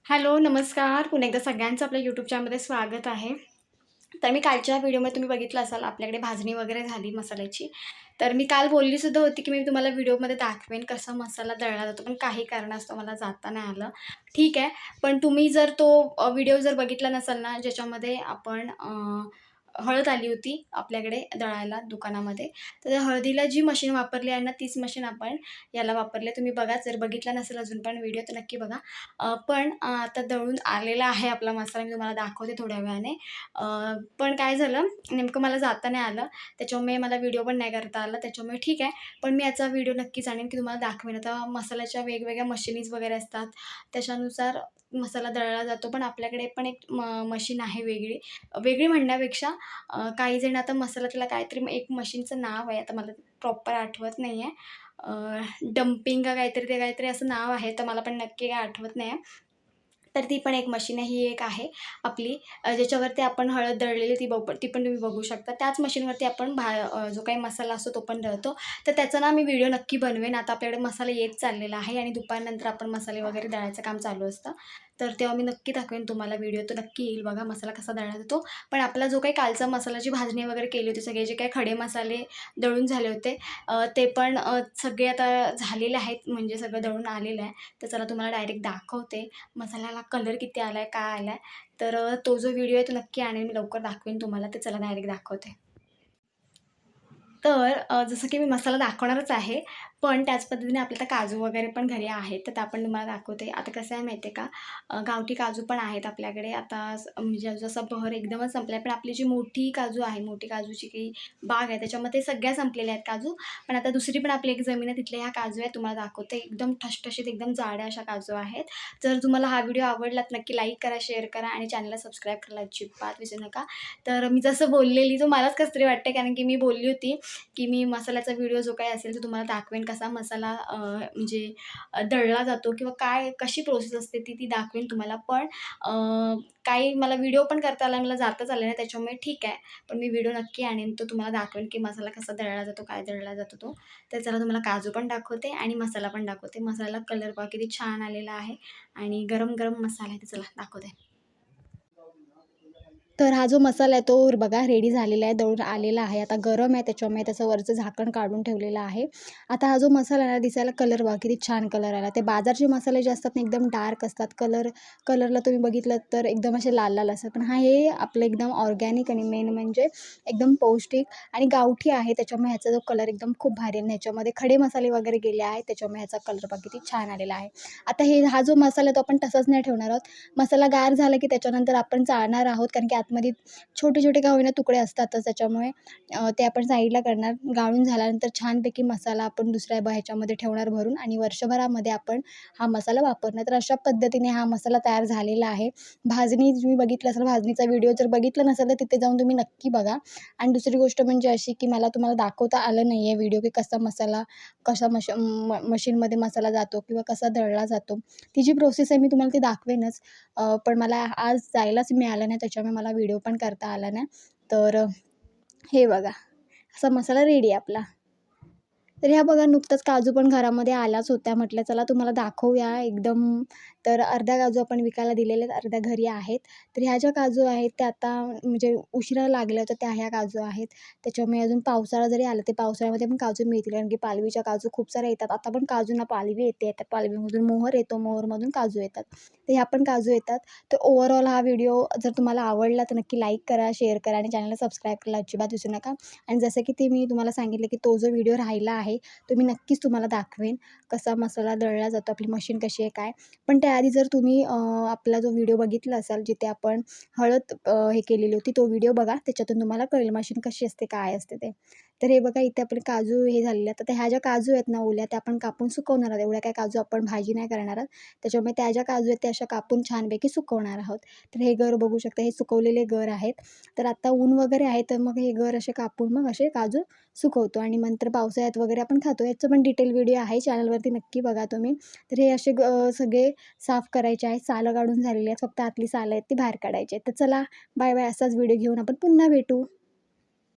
Hello, नमस्कार. पुन्हा एकदा सगळ्यांचं आपल्या यूट्यूब चॅनलमध्ये स्वागत आहे. तर मी कालच्या व्हिडिओमध्ये तुम्ही बघितलं असाल आपल्याकडे भाजणी वगैरे झाली मसाल्याची. तर मी काल बोलली सुद्धा होती, की मी तुम्हाला व्हिडिओमध्ये दाखवेन कसा मसाला दळला जातो, पण काही कारणास्तव मला जाता नाही आलं. ठीक आहे, पण तुम्ही जर तो व्हिडिओ जर बघितला नसाल ना, ज्याच्यामध्ये आपण हळद आली होती आपल्याकडे दळायला दुकानामध्ये. तर त्या हळदीला जी मशीन वापरली आहे ना, तीच मशीन आपण याला वापरली. तुम्ही बघा, जर बघितला नसेल अजून पण व्हिडिओ तर नक्की बघा. पण आता दळून आलेला आहे आपला मसाला. मी तुम्हाला दाखवते थोड्या वेळाने. पण काय झालं, नेमकं मला जाता नाही आलं. त्याच्यामुळे मला व्हिडिओ पण नाही करता आला. त्याच्यामुळे ठीक आहे. पण मी याचा व्हिडिओ नक्कीच आणीन, की तुम्हाला दाखवेन. आता मसाल्याच्या वेगवेगळ्या मशिनीज वगैरे असतात. त्याच्यानुसार मसाला दळला जातो. पण आपल्याकडे पण एक मशीन आहे वेगळी. वेगळी म्हणण्यापेक्षा काही जण आता मसाला त्याला काहीतरी एक मशीनचं नाव आहे. आता मला प्रॉपर आठवत नाही आहे. डंपिंग का काहीतरी ते काहीतरी असं नाव आहे. तर मला पण नक्की काही आठवत नाही आहे. तर ती पण एक मशीन आहे. ही एक आहे आपली ज्याच्यावरती आपण हळद दळलेली ती पण तुम्ही बघू शकता. त्याच मशीनवरती आपण जो काही मसाला असतो तो पण दळतो. तर त्याचा ना मी व्हिडिओ नक्की बनवेन. आता आपल्याकडे मसाला येत चाललेला आहे आणि दुपारनंतर आपण मसाले वगैरे दळायचं काम चालू असतं. तर तेव्हा मी नक्की दाखवेन तुम्हाला व्हिडिओ. तो नक्की येईल बघा मसाला कसा दळला जातो. पण आपला जो काही कालचा मसाल्याची भाजणी वगैरे केली होती, सगळे जे काही खडे मसाले दळून झाले होते ते पण सगळे आता झालेले आहेत, म्हणजे सगळं दळून आलेलं आहे. तर चला तुम्हाला डायरेक्ट दाखवते. मसाल्याला कलर किती आला आहे, काय आला आहे. तर तो जो व्हिडिओ आहे तो नक्की आणेन मी लवकर दाखवेन तुम्हाला. तर चला डायरेक्ट दाखवते. तर जसं की मी मसाला दाखवणारच आहे, पण त्याच पद्धतीने आपल्या आता काजू वगैरे पण घरी आहेत, तर त्या पण तुम्हाला दाखवते. आता कसं आहे माहिती आहे का, गावठी काजू पण आहेत आपल्याकडे. आता म्हणजे जसा बहर एकदमच संपला पण आपली जी मोठी काजू आहे, मोठी काजूची काही बाग आहे, त्याच्यामध्ये सगळ्या संपलेल्या आहेत काजू. पण आता दुसरी पण आपली एक जमीन आहे, तिथल्या ह्या काजू आहेत. तुम्हाला दाखवते. एकदम ठसठशीत, एकदम जाड्या अशा काजू आहेत. जर तुम्हाला हा व्हिडिओ आवडला तर नक्की लाईक करा, शेअर करा आणि चॅनलला सबस्क्राईब करायला अजिबात विसरू नका. तर मी जसं बोललेली, तो मलाच कसं तरी वाटतं, कारण की मी बोलली होती की मी मसाल्याचा व्हिडिओ जो काही असेल तो तुम्हाला दाखवेन. कसा मसाला म्हणजे दळला जातो किंवा काय कशी प्रोसेस असते ती ती दाखवेन तुम्हाला. पण काही मला व्हिडिओ पण करता आला, मला जाताच आलं नाही, त्याच्यामुळे ठीक आहे. पण मी व्हिडिओ नक्की आणेन, तो तुम्हाला दाखवेन की मसाला कसा दळला जातो, काय दळला जातो तो. तर चला तुम्हाला काजू पण दाखवते आणि मसाला पण दाखवते. मसाल्याला कलर बघा किती छान आलेला आहे आणि गरम गरम मसाला आहे. तर चला दाखवते. तर हा जो मसाला आहे तो बघा रेडी झालेला आहे, दळून आलेला आहे. आता गरम आहे, त्याच्यामुळे त्याचं वरचं झाकण काढून ठेवलेलं आहे. आता हा जो मसाला आहे ना, दिसायला कलर बघा किती छान कलर आला. ते बाजारचे मसाले जे असतात ना, एकदम डार्क असतात. कलरला तुम्ही बघितलं तर एकदम असे लाल लाल असतात. पण हे आपलं एकदम ऑर्गॅनिक आणि मेन म्हणजे एकदम पौष्टिक आणि गावठी आहे. त्याच्यामुळे ह्याचा जो कलर एकदम खूप भारी आहे. ह्याच्यामध्ये खडे मसाले वगैरे गेले आहेत, त्याच्यामुळे ह्याचा कलर बघा किती छान आलेला आहे. आता हा जो मसाला आहे तो आपण तसाच नाही ठेवणार आहोत. मसाला गार झाला की त्याच्यानंतर आपण चाळणार आहोत, कारण की आतमध्ये छोटे-छोटे का होईना तुकडे असतातच. त्याच्यामुळे ते आपण साईडला करणार. गाळून झाल्यानंतर छानपैकी मसाला आपण दुसऱ्या ह्याच्यामध्ये ठेवणार भरून आणि वर्षभरामध्ये आपण हा मसाला वापरणार. तर अशा पद्धतीने हा मसाला तयार झालेला आहे. भाजणी तुम्ही बघितलं असेल, भाजणीचा व्हिडिओ जर बघितला नसेल तर तिथे जाऊन तुम्ही नक्की बघा. आणि दुसरी गोष्ट म्हणजे अशी की मला तुम्हाला दाखवता आलं नाही आहे व्हिडिओ, की कसा मसाला कसा मशीनमध्ये मसाला जातो किंवा कसा दळला जातो. ती जी प्रोसेस आहे मी तुम्हाला ती दाखवेनच. पण मला आज जायलाच मिळालं नाही, त्याच्यामुळे मला व्हिडिओ पण करता आला नाही. तर हे बघा, असा मसाला रेडी आहे आपला. तर ह्या बघा नुकताच काजू पण घरामध्ये आल्याच होत्या. म्हटलं चला तुम्हाला दाखवूया एकदम. तर अर्ध्या काजू आपण विकायला दिलेल्या आहेत, अर्ध्या घरी आहेत. तर ह्या ज्या काजू आहेत त्या आता म्हणजे उशिरा लागल्या होत्या, त्या ह्या काजू आहेत. त्याच्यामुळे अजून पावसाळा जरी आला, ते पावसाळ्यामध्ये पण काजू मिळतील, कारण की पालवीच्या काजू खूप साऱ्या येतात. आता पण काजूंना पालवी येते, त्या पालवीमधून मोहर येतो, मोहरमधून काजू येतात. तर ह्या पण काजू येतात. तर ओव्हरऑल हा व्हिडिओ जर तुम्हाला आवडला तर नक्की लाईक करा, शेअर करा आणि चॅनलला सबस्क्राईब करायला अजिबात विसरू नका. आणि जसं की मी तुम्हाला सांगितलं की तो जो व्हिडिओ राहिला आहे तो मी नक्कीच तुम्हाला दाखवेन. कसा मसाला दळला जातो, आपली मशीन कशी आहे, काय. पण त्याआधी जर तुम्ही आपला जो व्हिडिओ बघितला असाल जिथे आपण हळद हे केलेली होती, तो व्हिडिओ बघा. त्याच्यातून तुम्हाला कळेल मशीन कशी असते, काय असते ते. तर हे बघा इथे आपले काजू हे झालेले आहेत. तर ह्या ज्या काजू आहेत ना ओल्या, त्या आपण कापून सुकवणार आहोत. एवढ्या काय काजू आपण भाजी नाही करणार आहोत. त्याच्यामुळे त्या ज्या काजू आहेत त्या अशा कापून छानपैकी सुकवणार आहोत. तर हे गर बघू शकता, हे सुकवलेले गर आहेत. तर आता ऊन वगैरे आहे, तर मग हे गर असे कापून मग असे काजू सुकवतो आणि नंतर पावसाळ्यात वगैरे आपण खातो. याचं पण डिटेल व्हिडिओ आहे चॅनलवरती, नक्की बघा तुम्ही. तर हे असे सगळे साफ करायचे आहेत. सालं काढून झालेली आहेत, फक्त आतली सालं आहेत ती बाहेर काढायची आहेत. तर चला बाय बाय. असाच व्हिडिओ घेऊन आपण पुन्हा भेटू.